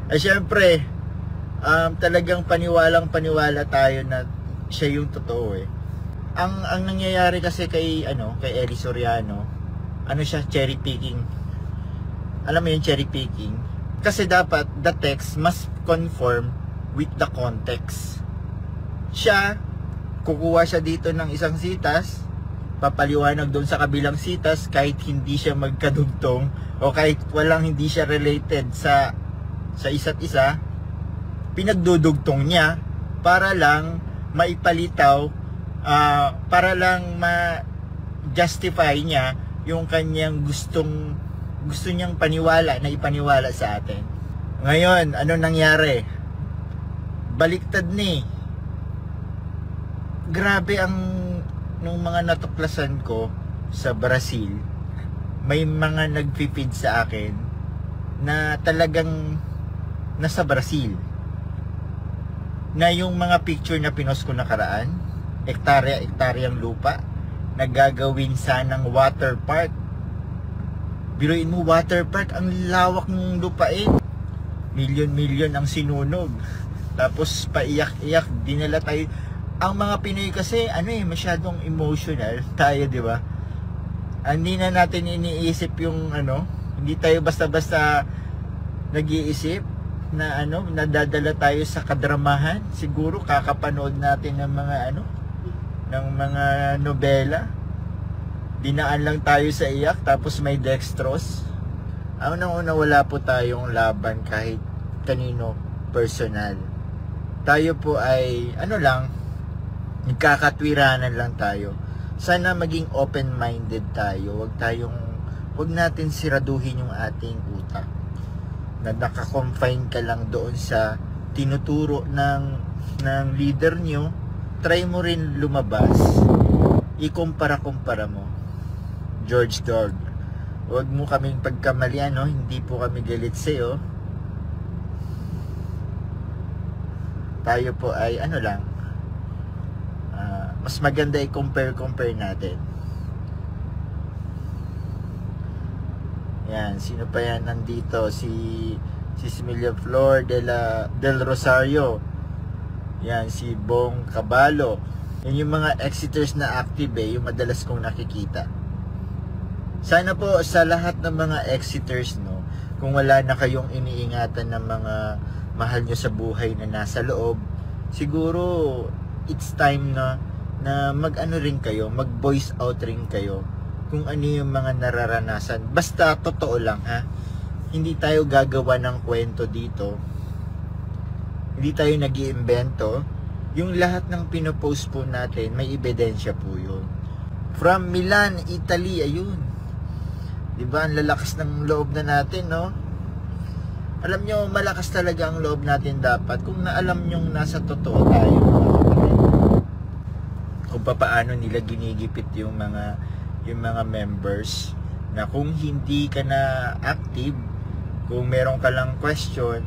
Ay syempre, talagang paniwalang-paniwala tayo na siya yung totoo eh. Ang nangyayari kasi kay Eli Soriano, ano siya, cherry picking. Alam mo yung cherry picking? Kasi dapat the text must conform with the context. Siya, kukuha siya dito ng isang sitas, papaliwanag doon sa kabilang sitas kahit hindi siya magkadugtong o kahit hindi siya related sa isa't isa, pinagdudugtong niya para lang maipalitaw, para lang ma-justify niya yung kanyang gusto niyang paniwala na ipaniwala sa atin. Ngayon, ano nangyari? Baliktad ni. Grabe nung mga natuklasan ko sa Brazil, may mga nag-feed sa akin na talagang nasa Brazil. Na yung mga picture na pinost ko nakaraan, ektarya-ektaryang lupa, nagagawin sanang water park. Biruin mo, water park, ang lawak ng lupain. Milyon-milyon ang sinunog. Tapos paiyak-iyak, dinala tayo. Ang mga Pinoy kasi, masyadong emotional tayo, di ba? Hindi na natin iniisip yung hindi tayo basta-basta nag-iisip na nadadala tayo sa kadramahan. Siguro kakapanood natin ng mga nobela. Dinaan lang tayo sa iyak, tapos may dextrose. Unang-una, wala po tayong laban kahit kanino personal. Tayo po ay nagkakatwiranan lang tayo. Sana maging open-minded tayo. Wag natin siraduhin yung ating utak. Na naka-confine ka lang doon sa tinuturo ng leader nyo. Try mo rin lumabas. Ikumpara-kumpara mo. George Dog. Wag mo kaming pagkamalian, hindi po kami galit sa'yo. Tayo po ay mas maganda i-compare natin. Yan, sino pa yan nandito? Si Similia Flor del Rosario. Yan, si Bong Caballo. Yan yung mga exiters na active yung madalas kong nakikita. Sana po sa lahat ng mga exiters, kung wala na kayong iniingatan ng mga mahal nyo sa buhay na nasa loob, siguro it's time na rin kayo, mag-voice out rin kayo kung ano yung mga nararanasan. Basta totoo lang, ha? Hindi tayo gagawa ng kwento dito. Hindi tayo nag-iimbento. Yung lahat ng pinopost po natin, may ebidensya po yun. From Milan, Italy, ayun. Diba, ang lalakas ng loob na natin, Alam nyo, malakas talaga ang loob natin dapat kung naalam nyong nasa totoo tayo. Kung paano nila ginigipit yung mga members, na kung hindi ka na active, kung meron ka lang question,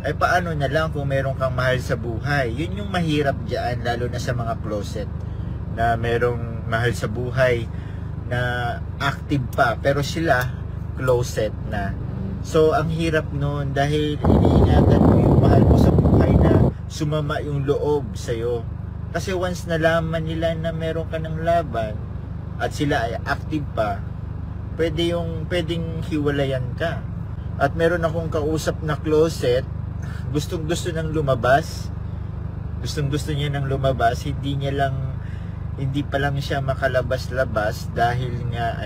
ay paano na lang kung meron kang mahal sa buhay. Yun yung mahirap dyan, lalo na sa mga closet, na merong mahal sa buhay na active pa, pero sila closet na. So ang hirap nun, dahil iniingatan mo yung mahal mo sa buhay na sumama yung loob sa'yo. Kasi once nalaman nila na meron ka ng laban at sila ay active pa, pwedeng hiwalayan ka. At meron akong kausap na closet, gustong-gusto nang lumabas. Gustong-gusto niya nang lumabas, hindi pa lang siya makalabas-labas dahil nga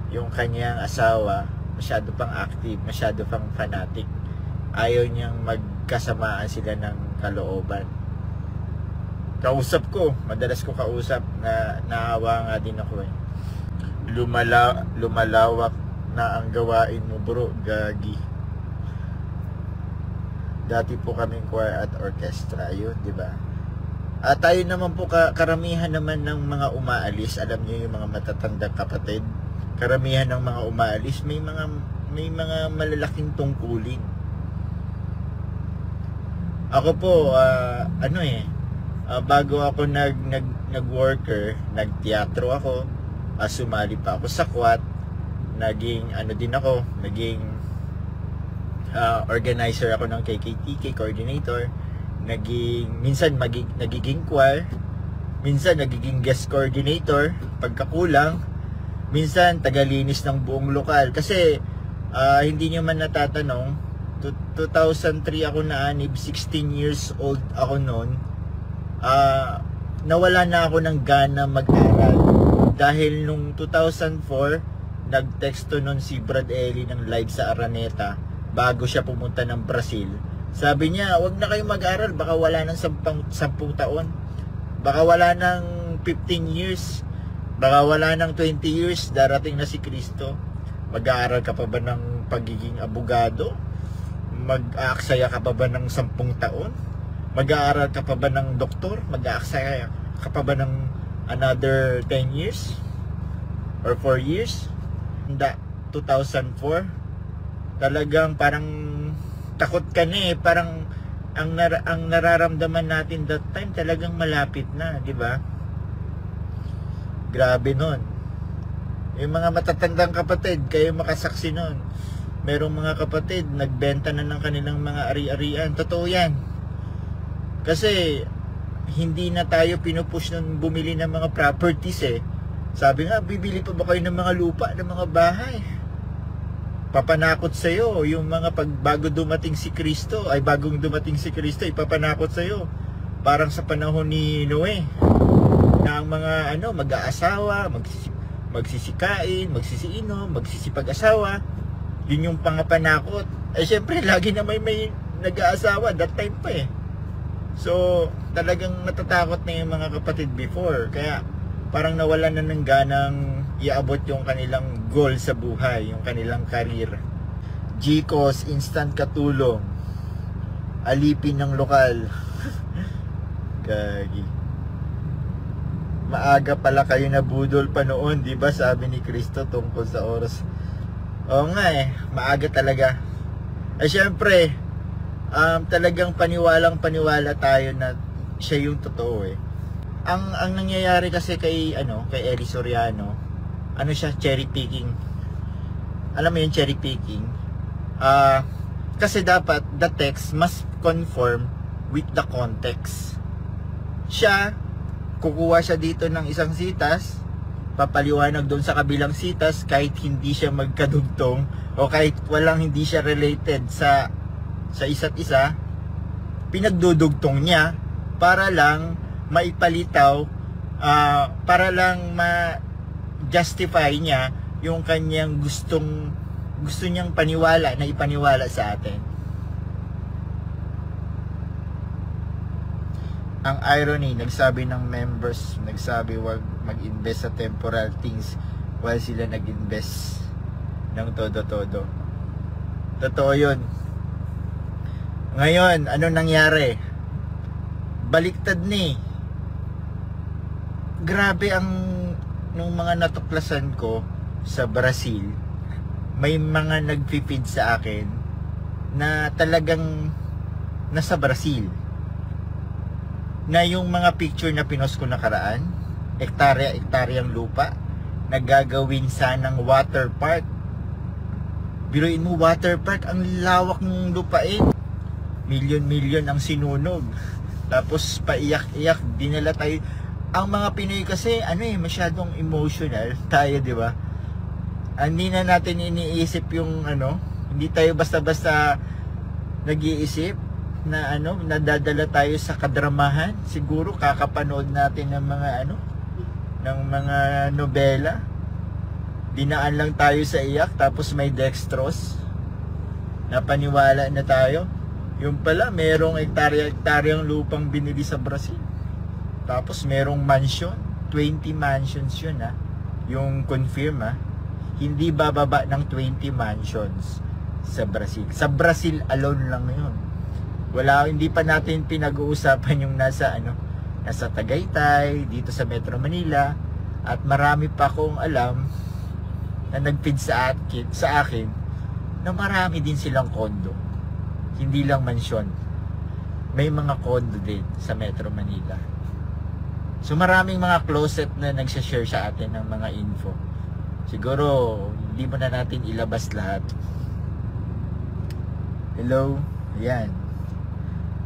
yung kanyang asawa masyado pang active, masyado pang fanatic. Ayaw niyang magkasamaan sila ng kalooban. Kausap ko, madalas ko kausap, na naawa nga din ako lumalawak na ang gawain mo, bro, gagi. Dati po kaming choir at orchestra, yun, di ba? At tayo naman po, karamihan naman ng mga umaalis, alam niyo yung mga matatandang kapatid, karamihan ng mga umaalis, may mga malalaking tungkulin. Ako po, bago ako nag-worker, nagteatro ako, sumali pa ako sa kwat, naging organizer ako ng KKTK, coordinator. Minsan nagiging choir, minsan nagiging guest coordinator pagkakulang, minsan tagalinis ng buong lokal. Kasi hindi nyo man natatanong, 2003 ako naanib, 16 years old ako noon. Nawala na ako ng gana mag-aral dahil nung 2004 nagtexto nun si Brad Eli ng live sa Araneta bago siya pumunta ng Brazil. Sabi niya, wag na kayong mag-aral, baka wala ng 10 taon, baka wala ng 15 years, baka wala ng 20 years, darating na si Kristo. Mag-aaral ka pa ba ng pagiging abogado? Mag-aaksaya ka pa ba ng 10 taon? Mag-aaral ka pa ba ng doktor? Mag-aaksaya ka pa ba ng another 10 years? Or 4 years? 2004, talagang parang takot ka na eh. Parang ang nararamdaman natin that time talagang malapit na, di ba? Grabe nun. Yung mga matatandang kapatid, kayo makasaksi nun. Merong mga kapatid, nagbenta na ng kanilang mga ari-arian. Totoo yan. Kasi, hindi na tayo pinupush nun bumili ng mga properties eh. Sabi nga, bibili pa ba kayo ng mga lupa, ng mga bahay? Papanakot sa'yo, yung mga bagong dumating si Kristo, ipapanakot sa'yo. Parang sa panahon ni Noe, na ang mga mag-aasawa, magsisikain, magsisiinom, magsisipag-asawa, yun yung pangapanakot. Syempre, lagi na may nag-aasawa, that time pa eh. So, talagang natatakot na yung mga kapatid before. Kaya, parang nawalan na ng ganang iabot yung kanilang goal sa buhay, yung kanilang career. GCOS, instant katulong. Alipin ng lokal. Gagi. Maaga pala kayo nabudol pa noon, di ba? Sabi ni Kristo tungkol sa oras. Oo nga eh, maaga talaga. Syempre, talagang paniwalang-paniwala tayo na siya yung totoo eh. Ang nangyayari kasi kay Eli Soriano, siya, cherry picking. Alam mo yung cherry picking? Kasi dapat the text must conform with the context. Siya, kukuha siya dito ng isang sitas, papaliwanag doon sa kabilang sitas kahit hindi siya magkadugtong o kahit hindi siya related sa isa't isa, pinagdudugtong niya para lang maipalitaw, para lang ma-justify niya yung kanyang gusto niyang paniwala na ipaniwala sa atin. Ang irony, nagsabi ng members, wag mag-invest sa temporal things while sila nag-invest ng todo-todo. Totoo yun. Ngayon, ano nangyari? Baliktad ni. Grabe nung mga natuklasan ko sa Brazil, may mga nag-feed sa akin na talagang nasa Brazil. Na yung mga picture na pinost ko nakaraan, ektarya-ektaryang lupa, nagagawin sanang water park. Biruin mo, water park, ang lawak ng lupain. Milyon-milyon ang sinunog. Tapos paiyak-iyak, dinala tayo. Ang mga Pinoy kasi, masyadong emotional tayo, di ba? Hindi na natin iniisip yung hindi tayo basta-basta nag-iisip na nadadala tayo sa kadramahan. Siguro kakapanood natin ng mga nobela. Dinaan lang tayo sa iyak, tapos may dextrose. Napaniwala na tayo. Yung pala, merong ektarya-ektaryang lupang binili sa Brazil. Tapos merong mansion, 20 mansions yun yung confirm hindi bababa ng 20 mansions sa Brazil. Sa Brazil alone lang yun. Hindi pa natin pinag-uusapan yung nasa Tagaytay, dito sa Metro Manila, at marami pa akong alam na nag-feed sa akin na marami din silang kondo. Hindi lang mansyon. May mga kondo din sa Metro Manila. So maraming mga closet na nagsha-share sa atin ng mga info. Siguro hindi mo na natin ilabas lahat. Hello. Ayan.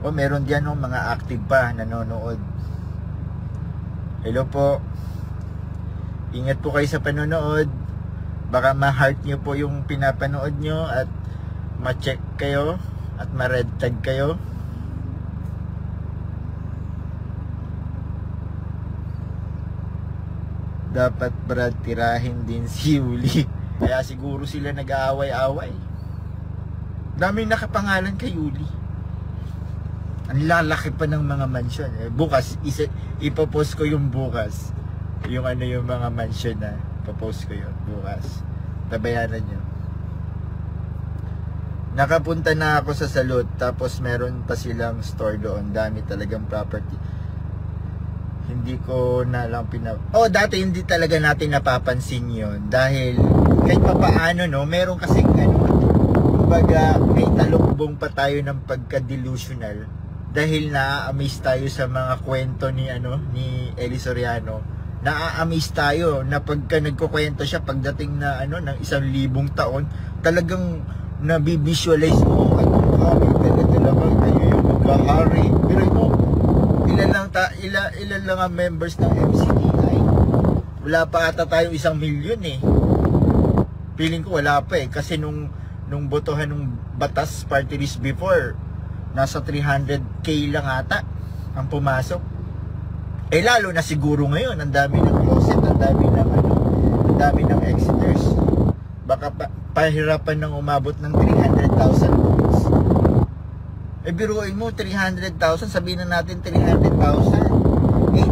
O, meron diyan no, mga active pa nanonood. Hello po. Ingat po kayo sa panonood. Baka ma-heart nyo po yung pinapanood nyo at ma-check kayo at ma-red tag kayo. Dapat Brad tirahin din si Yuli. Kaya siguro sila nag-aaway-away. Daming nakapangalan kay Yuli. Ang lalaki pa ng mga mansion. Bukas, ipopost ko yung bukas. Yung ano yung mga mansion na ipopost ko yun bukas. Tabayanan nyo. Nakapunta na ako sa Salud. Tapos meron pa silang store doon. Dami talagang property. Hindi ko na lang dati hindi talaga natin napapansin yon dahil kahit pa paano no, meron kasing kumbaga may talukbong pa tayo ng pagka-delusional dahil na-amaze tayo sa mga kwento ni ni Eli Soriano. Na-amaze tayo na pagka nagkukwento siya pagdating na ng 1,000 taon, talagang nabivisualize mo at talaga kayo yung magkahari. Pero ito, ilan lang ang members ng MCTI. Wala pa ata tayo 1 milyon eh. Feeling ko wala pa eh. Kasi nung botohan ng batas party list before, nasa 300k lang ata ang pumasok. Eh lalo na siguro ngayon, ang dami ng closet, ang dami ng exiters. Baka pahirapan ng umabot ng 300,000 votes. Eh biruin mo 300,000, sabihin na natin 300,000, 8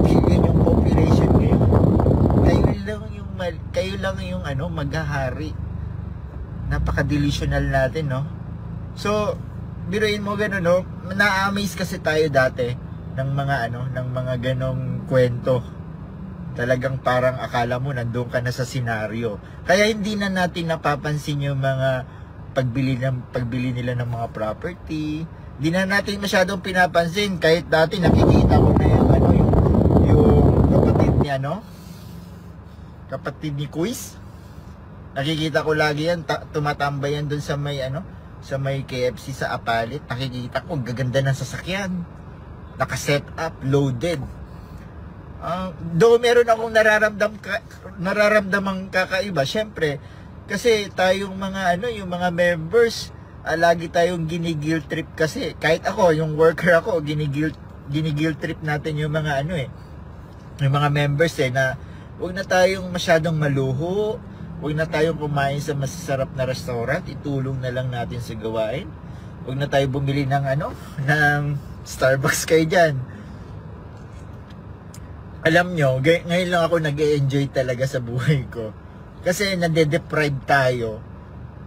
billion yung population ngayon. Kayo lang yung maghahari. Napaka-delusional natin, no? So, biruin mo gano'n, no? Na-amaze kasi tayo dati ng mga ganong kwento. Talagang parang akala mo nandun ka na sa senaryo. Kaya hindi na natin napapansin yung mga pagbili nila ng mga property. Hindi na natin masyadong pinapansin. Kahit dati nakikita ko na yung kapatid ni Quiz. Nakikita ko lagi yan, tumatambay yan dun sa may KFC sa Apalit. Nakikita ko gaganda ng sasakyan. Naka-set up, loaded. Though meron akong nararamdamang kakaiba, syempre, kasi tayong yung mga members, lagi tayong ginigil trip kasi. Kahit ako, yung worker ako, ginigil trip natin yung mga yung mga members na huwag na tayong masyadong maluho, huwag na tayong kumain sa masasarap na restaurant, itulong na lang natin sa gawain. Huwag na tayo bumili ng ng Starbucks kayo dyan. Alam nyo, ngayon lang ako nag-e-enjoy talaga sa buhay ko. Kasi nade-deprive tayo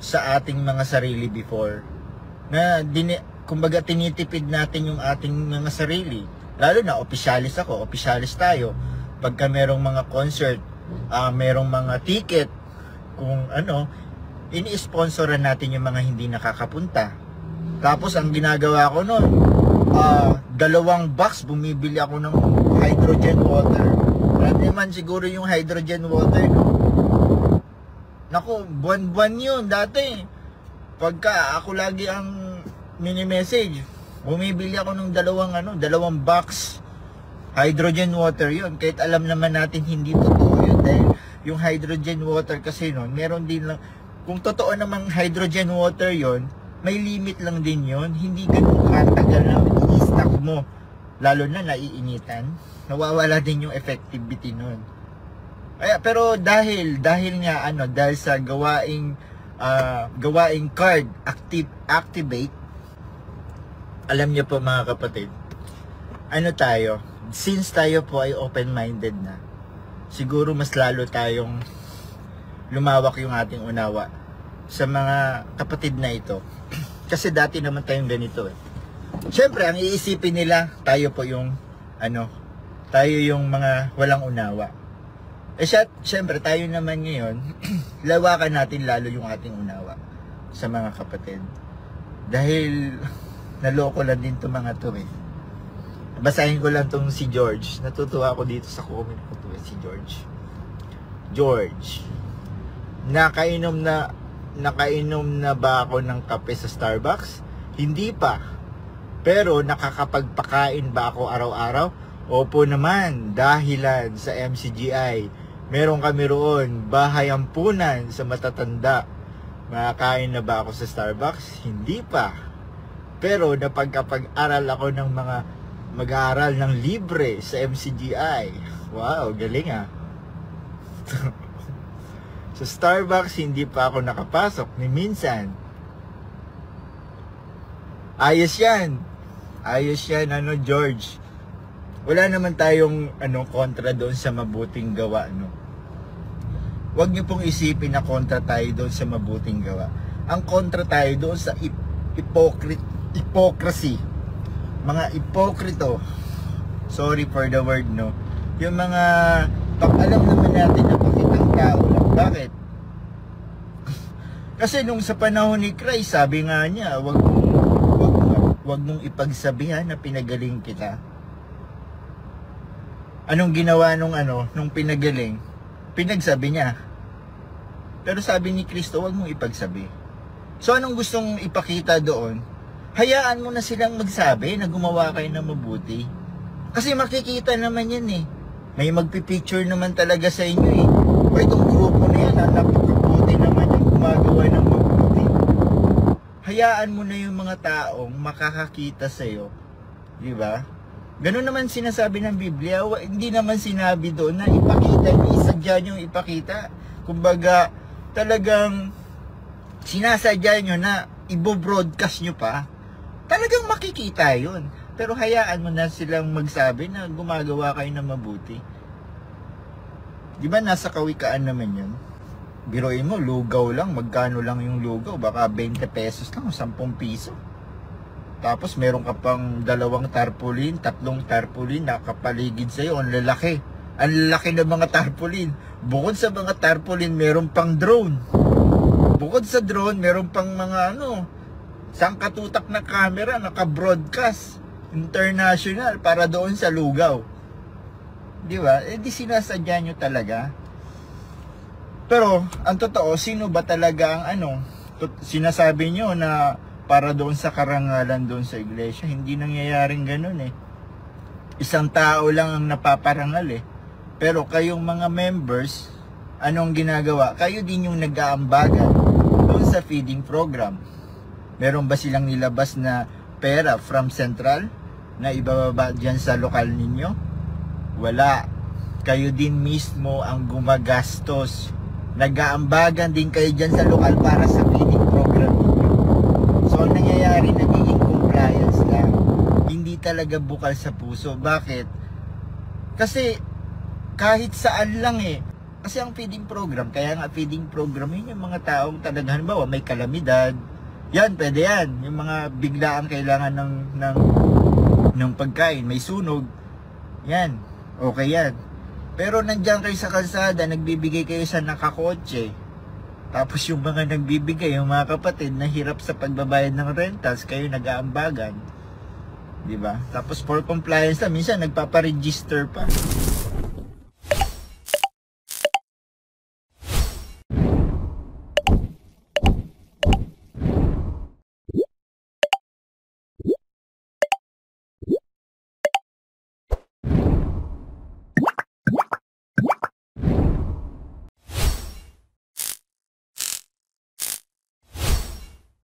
sa ating mga sarili before. Kumbaga tinitipid natin yung ating mga sarili. Lalo na opisyalis ako, opisyalis tayo. Pagka merong mga concert, merong mga ticket, kung ini-sponsoran natin yung mga hindi nakakapunta. Tapos ang ginagawa ko noon, 2 box, bumibili ako ng hydrogen water. Alam naman siguro yung hydrogen water, no? Naku, buwan-buwan yun dati. Pagka ako lagi ang mini-message, bumibili ako ng 2 box hydrogen water yun. Kahit alam naman natin hindi totoo yun dahil yung hydrogen water kasi nun, meron din lang, kung totoo namang hydrogen water yun, may limit lang din yun. Hindi ganun katagal na i-stock mo. Lalo na naiinitan, nawawala din yung effectivity nun. Pero dahil sa gawaing card activate, alam niyo po mga kapatid, tayo, since tayo po ay open-minded na, siguro mas lalo tayong lumawak yung ating unawa sa mga kapatid na ito. Kasi dati naman tayong ganito eh. Siyempre, ang iisipin nila, tayo po yung tayo yung mga walang unawa. Siyempre, tayo naman ngayon, lawakan natin lalo yung ating unawa sa mga kapatid. Dahil, naloko lang din itong mga to eh. Basahin ko lang itong si George. Natutuwa ako dito sa comment ko to si George. George, nakainom na nakainom na ba ako ng kape sa Starbucks? Hindi pa. Pero nakakapagpakain ba ako araw-araw? Opo naman, dahilan sa MCGI. Meron kami roon, bahay ampunan sa matatanda. Makakain na ba ako sa Starbucks? Hindi pa. Pero napagkapag-aral ako ng mga mag-aaral ng libre sa MCGI. Wow, galing ah. Sa Starbucks, hindi pa ako nakapasok ni minsan. Ayos yan. Ayos yan, George. Wala naman tayong kontra doon sa mabuting gawa, no? Huwag niyo pong isipin na kontra tayo doon sa mabuting gawa. Ang kontra tayo doon sa hypocrisy. Mga ipokrito. Sorry for the word, no? Yung mga alam naman natin na pakitang tao lang. Bakit? Kasi nung sa panahon ni Christ, sabi nga niya, wag mong ipagsabihan na pinagaling kita. Anong ginawa nung pinagaling? Pinagsabi niya. Pero sabi ni Kristo, wag mong ipagsabi. So anong gustong ipakita doon? Hayaan mo na silang magsabi na gumawa kayo ng mabuti. Kasi makikita naman yan eh. May magpipicture naman talaga sa inyo eh. O itong grupo na yan, napakabuti naman yung gumagawa ng mabuti. Hayaan mo na yung mga taong makakakita sa'yo. Diba? Ganun naman sinasabi ng Biblia. Hindi naman sinabi doon na ipakita, isadya nyo ipakita. Kumbaga, talagang sinasadya nyo na ibo-broadcast nyo pa. Talagang makikita yun. Pero hayaan mo na silang magsabi na gumagawa kayo ng mabuti. Di ba nasa kawikaan naman yun? Biruin mo, lugaw lang. Magkano lang yung lugaw? Baka 20 pesos lang, 10 piso. Tapos meron ka pang 2 tarpaulin, 3 tarpaulin nakapaligid sa'yo. Ang lalaki. Ang lalaki ng mga tarpaulin. Bukod sa mga tarpaulin, meron pang drone. Bukod sa drone, meron pang mga sangkatutak na camera, naka-broadcast international para doon sa lugaw. Di ba? Di sinasadya nyo talaga. Pero, ang totoo, sino ba talaga ang sinasabi nyo na para doon sa karangalan doon sa iglesia? Hindi nangyayaring ganun eh. Isang tao lang ang napaparangal eh. Pero kayong mga members, anong ginagawa? Kayo din yung nag-aambagan doon sa feeding program. Meron ba silang nilabas na pera from Central na ibababa dyan sa lokal ninyo? Wala. Kayo din mismo ang gumagastos. Nag-aambagan din kayo dyan sa lokal para sa feeding program ninyo. So, ang nangyayari, nagiging compliance lang. Hindi talaga bukal sa puso. Bakit? Kasi, kahit saan lang eh. Kasi ang feeding program, kaya nga feeding program, yun yung mga taong talaga, halimbawa, may kalamidad. Yan, pwede yan. Yung mga biglaan kailangan ng pagkain, may sunog. Yan, okay yan. Pero nandiyan kayo sa kalsada, nagbibigay kayo sa nakakotse. Tapos yung mga nagbibigay, yung mga kapatid na hirap sa pagbabayad ng rentals, kayo nag-aambagan. Diba? Tapos for compliance lang, minsan nagpaparegister pa.